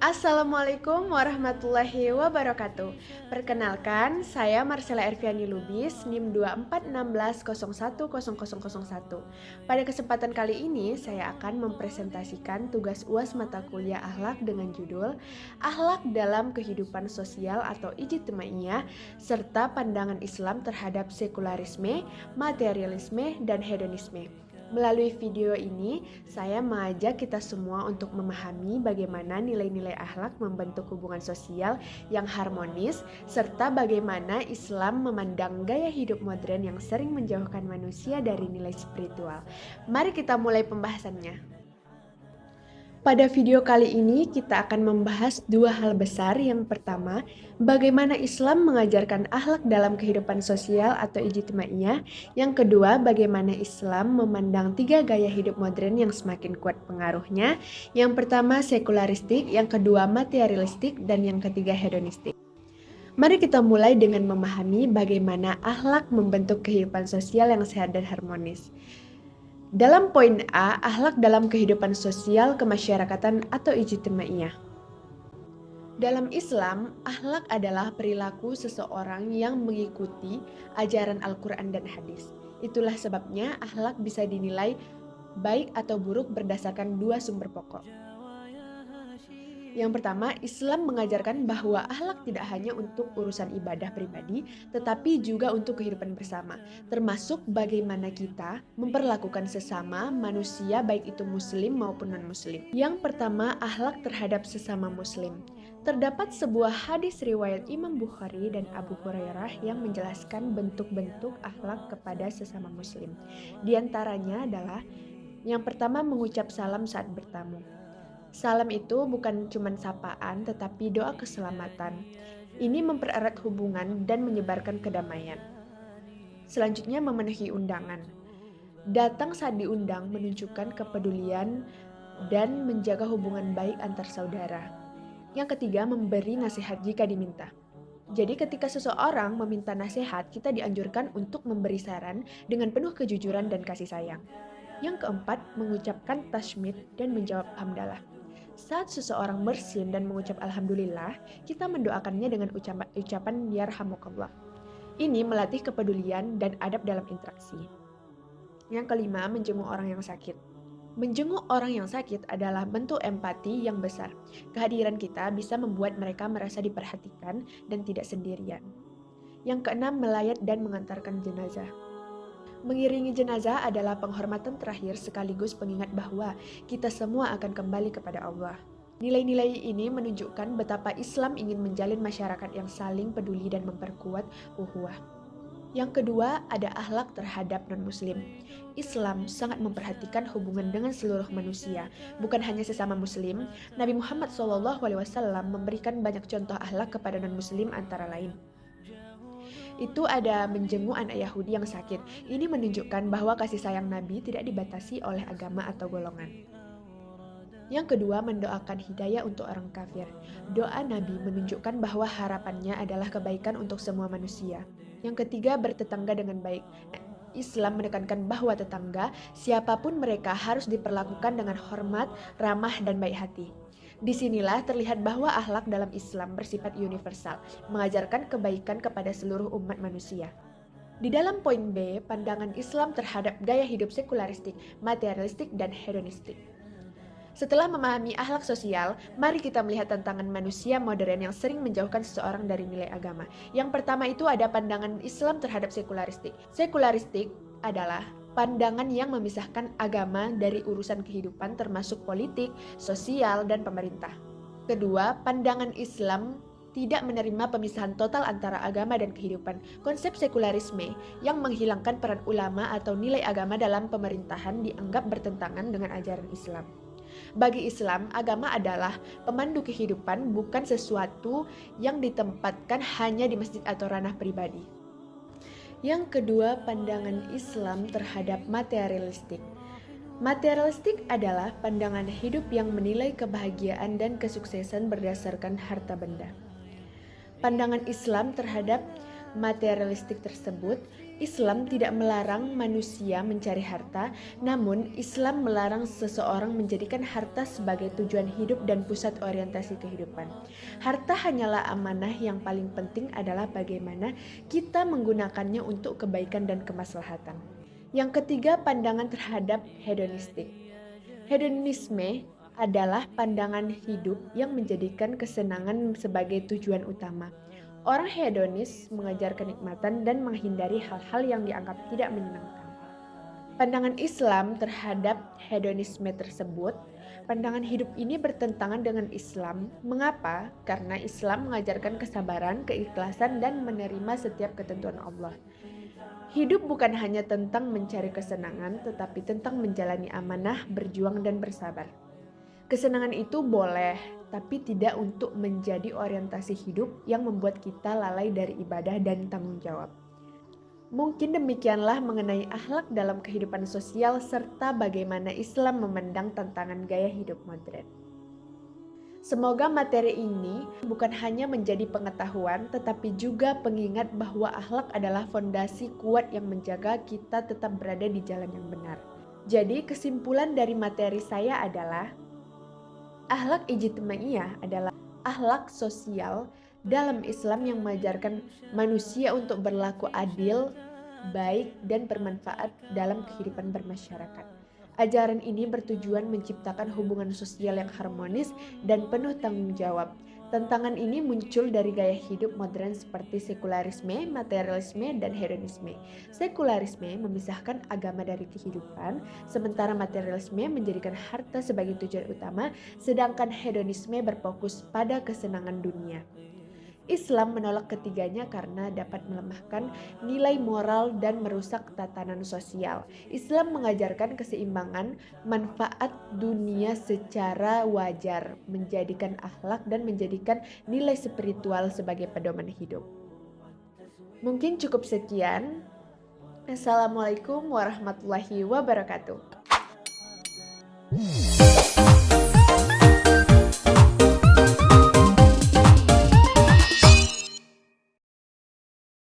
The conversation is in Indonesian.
Assalamualaikum warahmatullahi wabarakatuh. Perkenalkan, saya Marcella Erviani Lubis, NIM 2416010001. Pada kesempatan kali ini, saya akan mempresentasikan tugas UAS mata kuliah akhlak dengan judul Akhlak dalam Kehidupan Sosial atau Ijtimaiyah serta pandangan Islam terhadap sekularisme, materialisme, dan hedonisme. Melalui video ini, saya mengajak kita semua untuk memahami bagaimana nilai-nilai akhlak membentuk hubungan sosial yang harmonis, serta bagaimana Islam memandang gaya hidup modern yang sering menjauhkan manusia dari nilai spiritual. Mari kita mulai pembahasannya. Pada video kali ini kita akan membahas dua hal besar. Yang pertama, bagaimana Islam mengajarkan akhlak dalam kehidupan sosial atau ijtimaiyah. Yang kedua, bagaimana Islam memandang tiga gaya hidup modern yang semakin kuat pengaruhnya. Yang pertama sekularistik, yang kedua materialistik, dan yang ketiga hedonistik. Mari kita mulai dengan memahami bagaimana akhlak membentuk kehidupan sosial yang sehat dan harmonis. Dalam poin A, akhlak dalam kehidupan sosial kemasyarakatan atau ijtimaiyah. Dalam Islam, akhlak adalah perilaku seseorang yang mengikuti ajaran Al-Quran dan hadis. Itulah sebabnya akhlak bisa dinilai baik atau buruk berdasarkan dua sumber pokok. Yang pertama, Islam mengajarkan bahwa akhlak tidak hanya untuk urusan ibadah pribadi, tetapi juga untuk kehidupan bersama, termasuk bagaimana kita memperlakukan sesama manusia baik itu muslim maupun non-muslim. Yang pertama, akhlak terhadap sesama muslim. Terdapat sebuah hadis riwayat Imam Bukhari dan Abu Hurairah yang menjelaskan bentuk-bentuk akhlak kepada sesama muslim. Di antaranya adalah yang pertama, mengucap salam saat bertamu. Salam itu bukan cuma sapaan, tetapi doa keselamatan. Ini mempererat hubungan dan menyebarkan kedamaian. Selanjutnya, memenuhi undangan. Datang saat diundang menunjukkan kepedulian dan menjaga hubungan baik antar saudara. Yang ketiga, memberi nasihat jika diminta. Jadi ketika seseorang meminta nasihat, kita dianjurkan untuk memberi saran dengan penuh kejujuran dan kasih sayang. Yang keempat, mengucapkan tasmid dan menjawab hamdalah. Saat seseorang bersin dan mengucap alhamdulillah, kita mendoakannya dengan ucapan yarhamukallah. Ini melatih kepedulian dan adab dalam interaksi. Yang kelima, menjenguk orang yang sakit. Menjenguk orang yang sakit adalah bentuk empati yang besar. Kehadiran kita bisa membuat mereka merasa diperhatikan dan tidak sendirian. Yang keenam, melayat dan mengantarkan jenazah. Mengiringi jenazah adalah penghormatan terakhir sekaligus pengingat bahwa kita semua akan kembali kepada Allah. Nilai-nilai ini menunjukkan betapa Islam ingin menjalin masyarakat yang saling peduli dan memperkuat ukhuwah. Yang kedua, ada akhlak terhadap non-muslim. Islam sangat memperhatikan hubungan dengan seluruh manusia, bukan hanya sesama muslim. Nabi Muhammad SAW memberikan banyak contoh akhlak kepada non-muslim antara lain. Itu ada menjenguk anak Yahudi yang sakit. Ini menunjukkan bahwa kasih sayang Nabi tidak dibatasi oleh agama atau golongan. Yang kedua, mendoakan hidayah untuk orang kafir. Doa Nabi menunjukkan bahwa harapannya adalah kebaikan untuk semua manusia. Yang ketiga, bertetangga dengan baik. Islam menekankan bahwa tetangga, siapapun mereka, harus diperlakukan dengan hormat, ramah, dan baik hati. Disinilah terlihat bahwa akhlak dalam Islam bersifat universal, mengajarkan kebaikan kepada seluruh umat manusia. Di dalam poin B, pandangan Islam terhadap gaya hidup sekularistik, materialistik, dan hedonistik. Setelah memahami akhlak sosial, mari kita melihat tantangan manusia modern yang sering menjauhkan seseorang dari nilai agama. Yang pertama itu ada pandangan Islam terhadap sekularistik. Sekularistik adalah pandangan yang memisahkan agama dari urusan kehidupan termasuk politik, sosial, dan pemerintah. Kedua, pandangan Islam tidak menerima pemisahan total antara agama dan kehidupan. Konsep sekularisme yang menghilangkan peran ulama atau nilai agama dalam pemerintahan dianggap bertentangan dengan ajaran Islam. Bagi Islam, agama adalah pemandu kehidupan, bukan sesuatu yang ditempatkan hanya di masjid atau ranah pribadi. Yang kedua, pandangan Islam terhadap materialistik. Materialistik adalah pandangan hidup yang menilai kebahagiaan dan kesuksesan berdasarkan harta benda. Pandangan Islam terhadap materialistik tersebut, Islam tidak melarang manusia mencari harta, namun Islam melarang seseorang menjadikan harta sebagai tujuan hidup dan pusat orientasi kehidupan. Harta hanyalah amanah, yang paling penting adalah bagaimana kita menggunakannya untuk kebaikan dan kemaslahatan. Yang ketiga, pandangan terhadap hedonistik. Hedonisme adalah pandangan hidup yang menjadikan kesenangan sebagai tujuan utama. Orang hedonis mengejar kenikmatan dan menghindari hal-hal yang dianggap tidak menyenangkan. Pandangan Islam terhadap hedonisme tersebut, pandangan hidup ini bertentangan dengan Islam. Mengapa? Karena Islam mengajarkan kesabaran, keikhlasan, dan menerima setiap ketentuan Allah. Hidup bukan hanya tentang mencari kesenangan, tetapi tentang menjalani amanah, berjuang, dan bersabar. Kesenangan itu boleh, tapi tidak untuk menjadi orientasi hidup yang membuat kita lalai dari ibadah dan tanggung jawab. Mungkin demikianlah mengenai akhlak dalam kehidupan sosial serta bagaimana Islam memandang tantangan gaya hidup modern. Semoga materi ini bukan hanya menjadi pengetahuan, tetapi juga pengingat bahwa akhlak adalah fondasi kuat yang menjaga kita tetap berada di jalan yang benar. Jadi kesimpulan dari materi saya adalah akhlak ijtimaiyah adalah akhlak sosial dalam Islam yang mengajarkan manusia untuk berlaku adil, baik, dan bermanfaat dalam kehidupan bermasyarakat. Ajaran ini bertujuan menciptakan hubungan sosial yang harmonis dan penuh tanggung jawab. Tantangan ini muncul dari gaya hidup modern seperti sekularisme, materialisme, dan hedonisme. Sekularisme memisahkan agama dari kehidupan, sementara materialisme menjadikan harta sebagai tujuan utama, sedangkan hedonisme berfokus pada kesenangan dunia. Islam menolak ketiganya karena dapat melemahkan nilai moral dan merusak tatanan sosial. Islam mengajarkan keseimbangan manfaat dunia secara wajar, menjadikan akhlak dan menjadikan nilai spiritual sebagai pedoman hidup. Mungkin cukup sekian. Assalamualaikum warahmatullahi wabarakatuh.